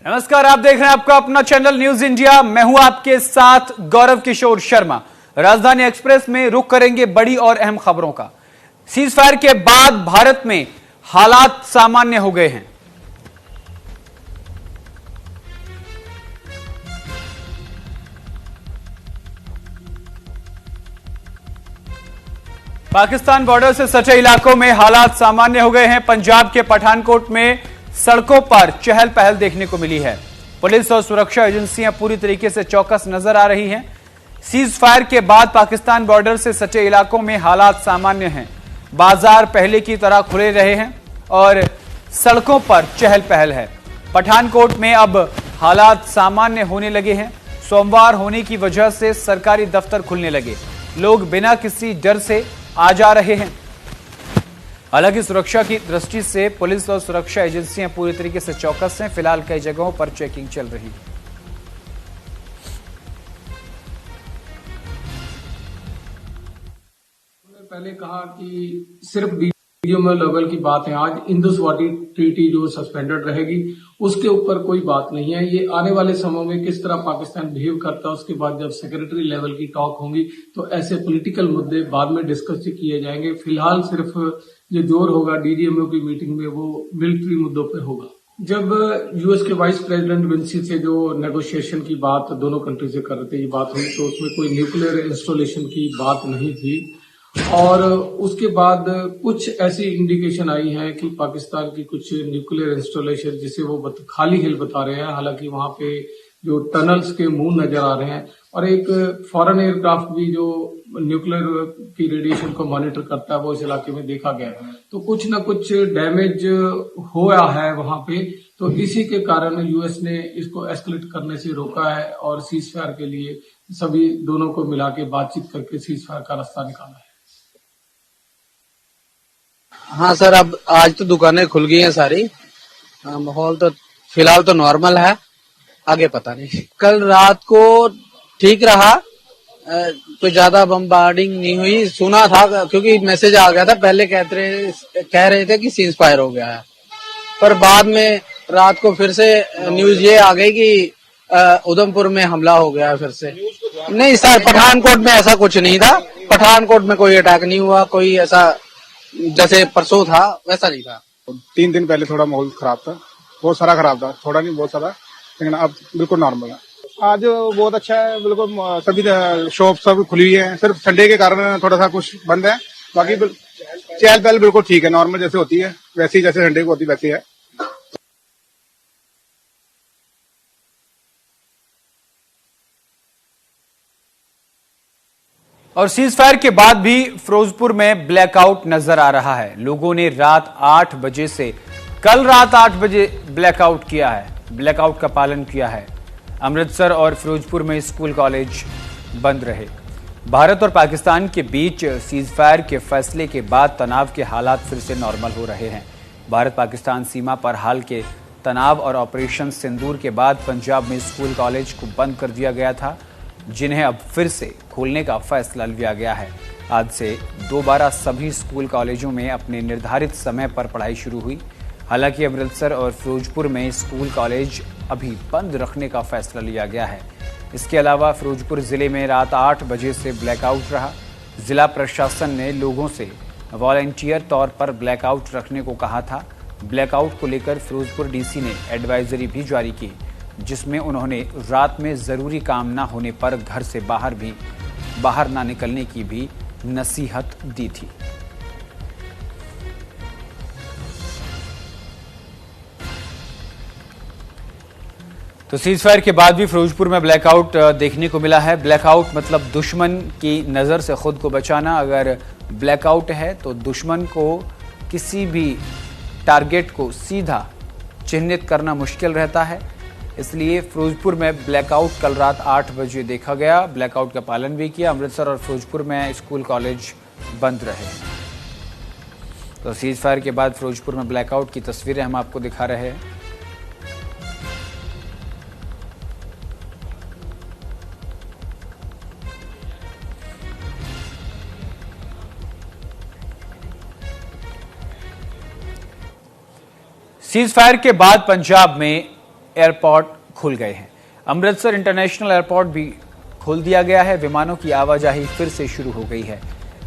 नमस्कार, आप देख रहे हैं आपका अपना चैनल न्यूज इंडिया। मैं हूं आपके साथ गौरव किशोर शर्मा। राजधानी एक्सप्रेस में रुख करेंगे बड़ी और अहम खबरों का। सीज फायर के बाद भारत में हालात सामान्य हो गए हैं। पाकिस्तान बॉर्डर से सटे इलाकों में हालात सामान्य हो गए हैं। पंजाब के पठानकोट में सड़कों पर चहल पहल देखने को मिली है। पुलिस और सुरक्षा एजेंसियां पूरी तरीके से चौकस नजर आ रही हैं। सीज फायर के बाद पाकिस्तान बॉर्डर से सटे इलाकों में हालात सामान्य हैं। बाजार पहले की तरह खुले रहे हैं और सड़कों पर चहल पहल है। पठानकोट में अब हालात सामान्य होने लगे हैं। सोमवार होने की वजह से सरकारी दफ्तर खुलने लगे। लोग बिना किसी डर से आ जा रहे हैं। हालांकि सुरक्षा की दृष्टि से पुलिस और सुरक्षा एजेंसियां पूरी तरीके से चौकस हैं। फिलहाल कई जगहों पर चेकिंग चल रही है। पहले कहा कि सिर्फ डीजीएमओ लेवल की बात है। आज इंडस वाटर ट्रीटी जो सस्पेंडेड रहेगी उसके ऊपर कोई बात नहीं है। ये आने वाले समय में किस तरह पाकिस्तान बिहेव करता है, उसके बाद जब सेक्रेटरी लेवल की टॉक होंगी तो ऐसे पॉलिटिकल मुद्दे बाद में डिस्कस किए जाएंगे। फिलहाल सिर्फ जो जोर होगा डीजीएमओ की मीटिंग में वो मिलिट्री मुद्दों पे होगा। जब यूएस के वाइस प्रेसिडेंट विंसी से जो नेगोशिएशन की बात दोनों कंट्री से कर रहे थे, ये बात हुई तो उसमें कोई न्यूक्लियर इंस्टॉलेशन की बात नहीं थी। और उसके बाद कुछ ऐसी इंडिकेशन आई है कि पाकिस्तान की कुछ न्यूक्लियर इंस्टॉलेशन जिसे वो खाली हिल बता रहे हैं, हालांकि वहां पे जो टनल्स के मुंह नजर आ रहे हैं और एक फॉरेन एयरक्राफ्ट भी जो न्यूक्लियर की रेडिएशन को मॉनिटर करता है वो इस इलाके में देखा गया है। तो कुछ न कुछ डैमेज हुआ है वहां पे। तो इसी के कारण यूएस ने इसको एस्केलेट करने से रोका है और सीज फायर के लिए सभी दोनों को मिला के बातचीत करके सीज फायर का रास्ता निकाला है। हाँ सर, अब आज तो दुकानें खुल गई हैं सारी। माहौल तो फिलहाल तो नॉर्मल है, आगे पता नहीं। कल रात को ठीक रहा, कोई ज्यादा बम्बार्डिंग नहीं हुई। सुना था क्योंकि मैसेज आ गया था, पहले कह रहे थे कि सीज फायर हो गया है, पर बाद में रात को फिर से न्यूज ये आ गई कि उधमपुर में हमला हो गया फिर से। नहीं सर, पठानकोट में ऐसा कुछ नहीं था। पठानकोट में कोई अटैक नहीं हुआ, कोई ऐसा जैसे परसों था वैसा नहीं था। 3 दिन पहले थोड़ा माहौल खराब था, बहुत सारा खराब था, थोड़ा नहीं बहुत सारा, लेकिन अब बिल्कुल नॉर्मल है। आज बहुत अच्छा है, बिल्कुल सभी शॉप सब खुली हुई है। सिर्फ संडे के कारण थोड़ा सा कुछ बंद है, बाकी चहल पहल बिल्कुल ठीक है, नॉर्मल जैसे होती है वैसे ही, जैसे संडे को होती वैसे है। और सीज फायर के बाद भी फिरोजपुर में ब्लैकआउट नजर आ रहा है। लोगों ने रात 8 बजे से कल रात 8 बजे ब्लैकआउट किया है, ब्लैकआउट का पालन किया है। अमृतसर और फिरोजपुर में स्कूल कॉलेज बंद रहे। भारत और पाकिस्तान के बीच सीज फायर के फैसले के बाद तनाव के हालात फिर से नॉर्मल हो रहे हैं। भारत पाकिस्तान सीमा पर हाल के तनाव और ऑपरेशन सिंदूर के बाद पंजाब में स्कूल कॉलेज को बंद कर दिया गया था, जिन्हें अब फिर से खोलने का फैसला लिया गया है। आज से दोबारा सभी स्कूल कॉलेजों में अपने निर्धारित समय पर पढ़ाई शुरू हुई। हालांकि अमृतसर और फिरोजपुर में स्कूल कॉलेज अभी बंद रखने का फैसला लिया गया है। इसके अलावा फिरोजपुर जिले में रात 8 बजे से ब्लैकआउट रहा। जिला प्रशासन ने लोगों से वॉलंटियर तौर पर ब्लैकआउट रखने को कहा था। ब्लैकआउट को लेकर फिरोजपुर डीसी ने एडवाइजरी भी जारी की, जिसमें उन्होंने रात में जरूरी काम ना होने पर घर से बाहर ना निकलने की भी नसीहत दी थी। तो सीज फायर के बाद भी फिरोजपुर में ब्लैकआउट देखने को मिला है। ब्लैकआउट मतलब दुश्मन की नजर से खुद को बचाना। अगर ब्लैकआउट है तो दुश्मन को किसी भी टारगेट को सीधा चिन्हित करना मुश्किल रहता है। इसलिए फिरोजपुर में ब्लैकआउट कल रात 8 बजे देखा गया। ब्लैकआउट का पालन भी किया। अमृतसर और फिरोजपुर में स्कूल कॉलेज बंद रहे। तो सीज फायर के बाद फिरोजपुर में ब्लैकआउट की तस्वीरें हम आपको दिखा रहे हैं। सीज फायर के बाद पंजाब में एयरपोर्ट खुल गए हैं। अमृतसर इंटरनेशनल एयरपोर्ट भी खोल दिया गया है। विमानों की आवाजाही फिर से शुरू हो गई है।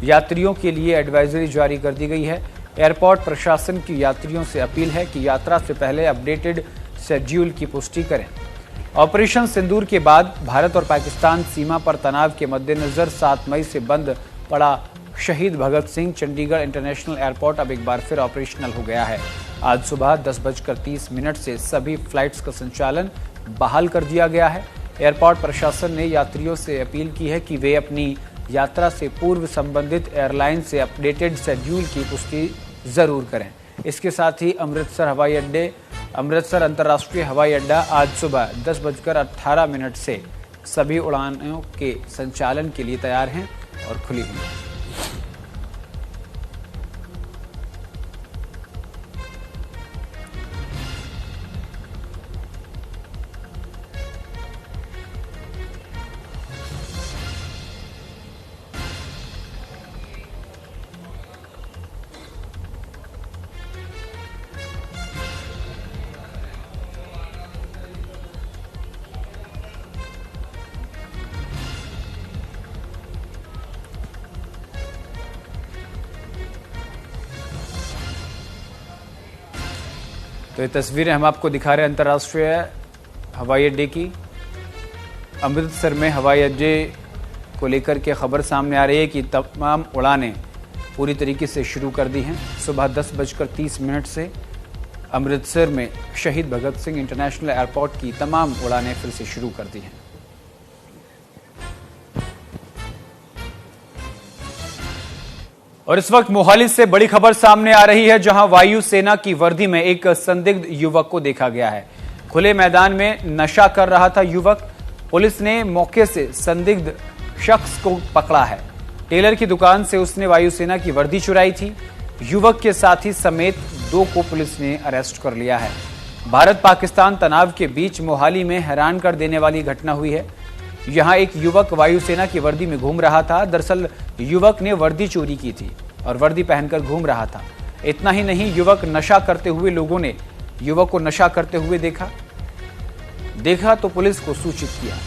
यात्रियों के लिए एडवाइजरी जारी कर दी गई है। एयरपोर्ट प्रशासन की यात्रियों से अपील है कि यात्रा से पहले अपडेटेड शेड्यूल की पुष्टि करें। ऑपरेशन सिंदूर के बाद भारत और पाकिस्तान सीमा पर तनाव के मद्देनजर 7 मई से बंद पड़ा शहीद भगत सिंह चंडीगढ़ इंटरनेशनल एयरपोर्ट अब एक बार फिर ऑपरेशनल हो गया है। आज सुबह 10:30 से सभी फ्लाइट्स का संचालन बहाल कर दिया गया है। एयरपोर्ट प्रशासन ने यात्रियों से अपील की है कि वे अपनी यात्रा से पूर्व संबंधित एयरलाइन से अपडेटेड शेड्यूल की पुष्टि जरूर करें। इसके साथ ही अमृतसर अंतर्राष्ट्रीय हवाई अड्डा आज सुबह 10:18 से सभी उड़ानों के संचालन के लिए तैयार हैं और खुली हुई है। तो ये तस्वीरें हम आपको दिखा रहे हैं अंतर्राष्ट्रीय हवाई अड्डे की। अमृतसर में हवाई अड्डे को लेकर के खबर सामने आ रही है कि तमाम उड़ानें पूरी तरीके से शुरू कर दी हैं। सुबह 10:30 से अमृतसर में शहीद भगत सिंह इंटरनेशनल एयरपोर्ट की तमाम उड़ानें फिर से शुरू कर दी हैं। और इस वक्त मोहाली से बड़ी खबर सामने आ रही है, जहां वायुसेना की वर्दी में एक संदिग्ध युवक को देखा गया है। खुले मैदान में नशा कर रहा था युवक। पुलिस ने मौके से संदिग्ध शख्स को पकड़ा है। टेलर की दुकान से उसने वायुसेना की वर्दी चुराई थी। युवक के साथी समेत 2 को पुलिस ने अरेस्ट कर लिया है। भारत पाकिस्तान तनाव के बीच मोहाली में हैरान कर देने वाली घटना हुई है। यहां एक युवक वायुसेना की वर्दी में घूम रहा था। दरअसल युवक ने वर्दी चोरी की थी और वर्दी पहनकर घूम रहा था। इतना ही नहीं, युवक नशा करते हुए लोगों ने युवक को नशा करते हुए देखा तो पुलिस को सूचित किया।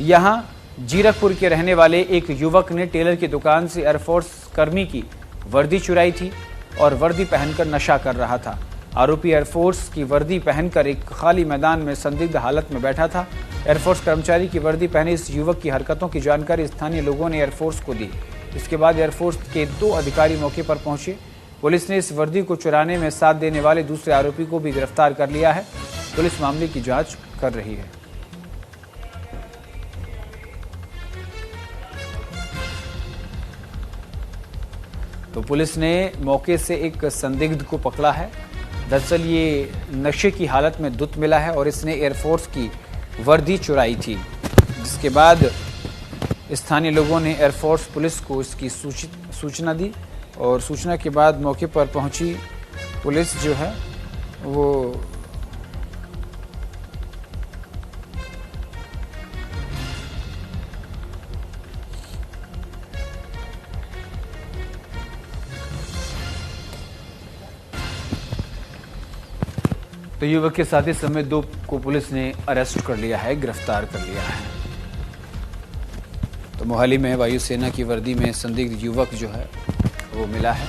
यहां जीरकपुर के रहने वाले एक युवक ने टेलर की दुकान से एयरफोर्स कर्मी की वर्दी चुराई थी और वर्दी पहनकर नशा कर रहा था। आरोपी एयरफोर्स की वर्दी पहनकर एक खाली मैदान में संदिग्ध हालत में बैठा था। एयरफोर्स कर्मचारी की वर्दी पहने इस युवक की हरकतों की जानकारी स्थानीय लोगों ने एयरफोर्स को दी। इसके बाद एयरफोर्स के 2 अधिकारी मौके पर पहुंचे। पुलिस ने इस वर्दी को चुराने में साथ देने वाले दूसरे आरोपी को भी गिरफ्तार कर लिया है। पुलिस मामले की जांच कर रही है। तो पुलिस ने मौके से एक संदिग्ध को पकड़ा है। दरअसल ये नशे की हालत में धुत मिला है और इसने एयरफोर्स की वर्दी चुराई थी, जिसके बाद स्थानीय लोगों ने एयरफोर्स पुलिस को इसकी सूचना दी और सूचना के बाद मौके पर पहुंची पुलिस जो है वो तो युवक के साथी समेत 2 को पुलिस ने अरेस्ट कर लिया है, गिरफ्तार कर लिया है। तो मोहाली में वायुसेना की वर्दी में संदिग्ध युवक जो है वो मिला है।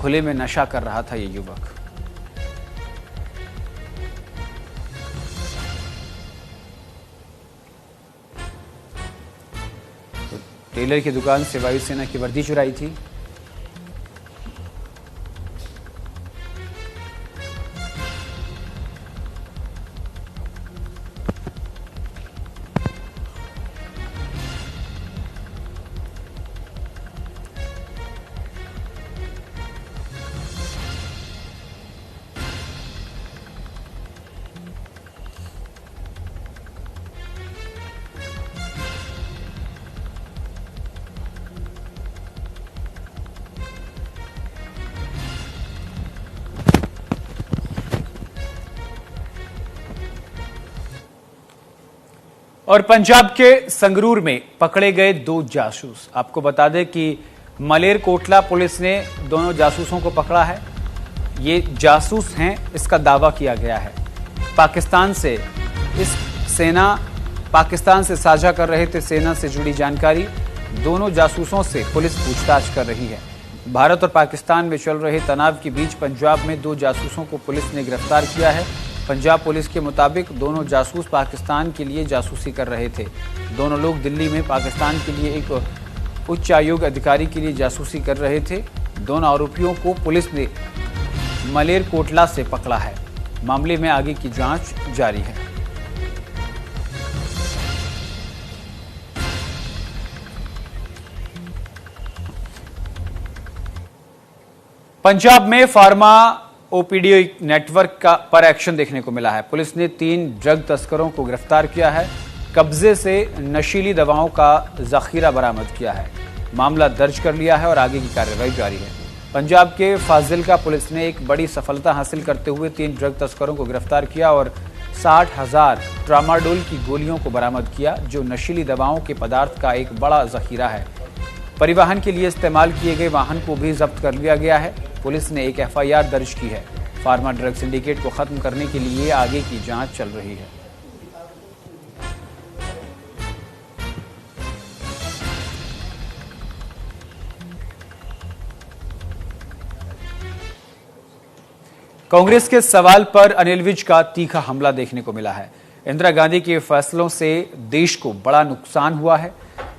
खुले में नशा कर रहा था ये युवक। तो टेलर की दुकान से वायुसेना की वर्दी चुराई थी। और पंजाब के संगरूर में पकड़े गए 2 जासूस। आपको बता दें कि मलेरकोटला पुलिस ने दोनों जासूसों को पकड़ा है। ये जासूस हैं, इसका दावा किया गया है। पाकिस्तान से इस सेना पाकिस्तान से साझा कर रहे थे सेना से जुड़ी जानकारी। दोनों जासूसों से पुलिस पूछताछ कर रही है। भारत और पाकिस्तान में चल रहे तनाव के बीच पंजाब में 2 जासूसों को पुलिस ने गिरफ्तार किया है। पंजाब पुलिस के मुताबिक दोनों जासूस पाकिस्तान के लिए जासूसी कर रहे थे। दोनों लोग दिल्ली में पाकिस्तान के लिए एक उच्च आयोग अधिकारी के लिए जासूसी कर रहे थे। दोनों आरोपियों को पुलिस ने मलेरकोटला से पकड़ा है। मामले में आगे की जांच जारी है। पंजाब में फार्मा ओपीडी नेटवर्क पर एक्शन देखने को मिला है। पुलिस ने 3 ड्रग तस्करों को गिरफ्तार किया है। कब्जे से नशीली दवाओं का जखीरा बरामद किया है। मामला दर्ज कर लिया है और आगे की कार्रवाई जारी है। पंजाब के फाजिल्का पुलिस ने एक बड़ी सफलता हासिल करते हुए 3 ड्रग तस्करों को गिरफ्तार किया और 60,000 ट्रामाडोल की गोलियों को बरामद किया, जो नशीली दवाओं के पदार्थ का एक बड़ा जखीरा है। परिवहन के लिए इस्तेमाल किए गए वाहन को भी जब्त कर लिया गया है। पुलिस ने एक FIR दर्ज की है। फार्मा ड्रग सिंडिकेट को खत्म करने के लिए आगे की जांच चल रही है। कांग्रेस के सवाल पर अनिल विज का तीखा हमला देखने को मिला है। इंदिरा गांधी के फैसलों से देश को बड़ा नुकसान हुआ है।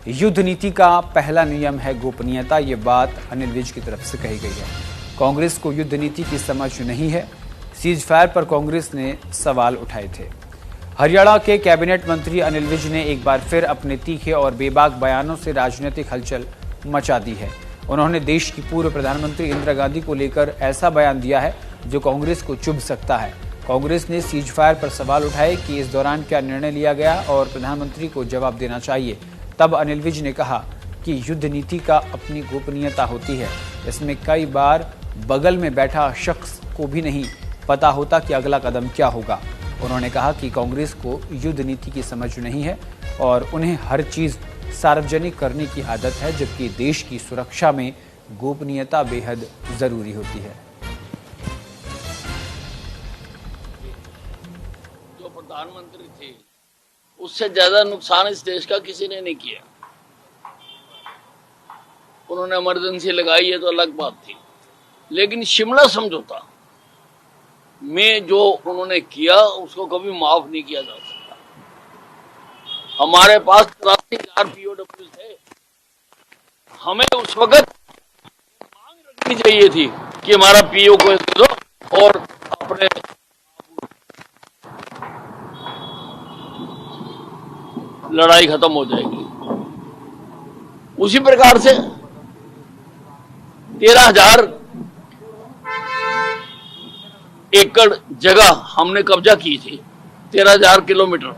युद्ध नीति का पहला नियम है गोपनीयता, ये बात अनिल विज की तरफ से कही गई है। कांग्रेस को युद्ध नीति की समझ नहीं है। सीज फायर पर कांग्रेस ने सवाल उठाए थे। हरियाणा के कैबिनेट मंत्री अनिल विज ने एक बार फिर अपने तीखे और बेबाक बयानों से राजनीतिक हलचल मचा दी है। उन्होंने देश की पूर्व प्रधानमंत्री इंदिरा गांधी को लेकर ऐसा बयान दिया है जो कांग्रेस को चुभ सकता है। कांग्रेस ने सीज फायर पर सवाल उठाए कि इस दौरान क्या निर्णय लिया गया और प्रधानमंत्री को जवाब देना चाहिए। तब अनिल विज ने कहा कि युद्ध नीति का अपनी गोपनीयता होती है। इसमें कई बार बगल में बैठा शख्स को भी नहीं पता होता कि अगला कदम क्या होगा। उन्होंने कहा कि कांग्रेस को युद्ध नीति की समझ नहीं है और उन्हें हर चीज सार्वजनिक करने की आदत है, जबकि देश की सुरक्षा में गोपनीयता बेहद जरूरी होती है। जो प्रधानमंत्री थे उससे ज्यादा नुकसान इस देश का किसी ने नहीं किया। उन्होंने इमरजेंसी लगाई है तो अलग बात थी, लेकिन शिमला समझौता में जो उन्होंने किया उसको कभी माफ नहीं किया जा सकता। हमारे पास 83,000 POW थे। हमें उस वक्त मांग रखनी चाहिए थी कि हमारा PO को दो और अपने लड़ाई खत्म हो जाएगी। उसी प्रकार से 13,000 एकड़ जगह हमने कब्जा की थी, 13,000 किलोमीटर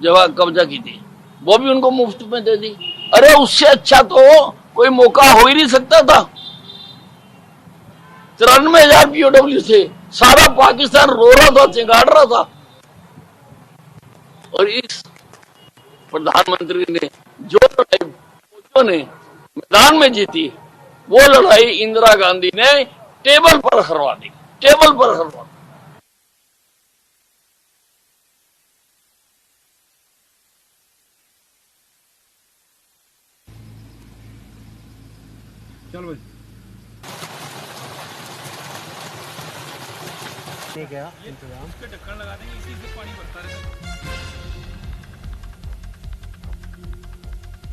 जगह कब्जा की थी, वो भी उनको मुफ्त में दे दी। अरे उससे अच्छा तो कोई मौका हो ही नहीं सकता था। 93,000 POW थे, सारा पाकिस्तान रो रहा था, चिंगाड़ रहा था, और इस प्रधानमंत्री ने जो लड़ाई ने मैदान में जीती, वो लड़ाई इंदिरा गांधी ने टेबल पर हरवा दी, टेबल पर हरवा दी। चलो भाई ठीक है, इंतजाम ढक्कन लगा देंगे इसी से।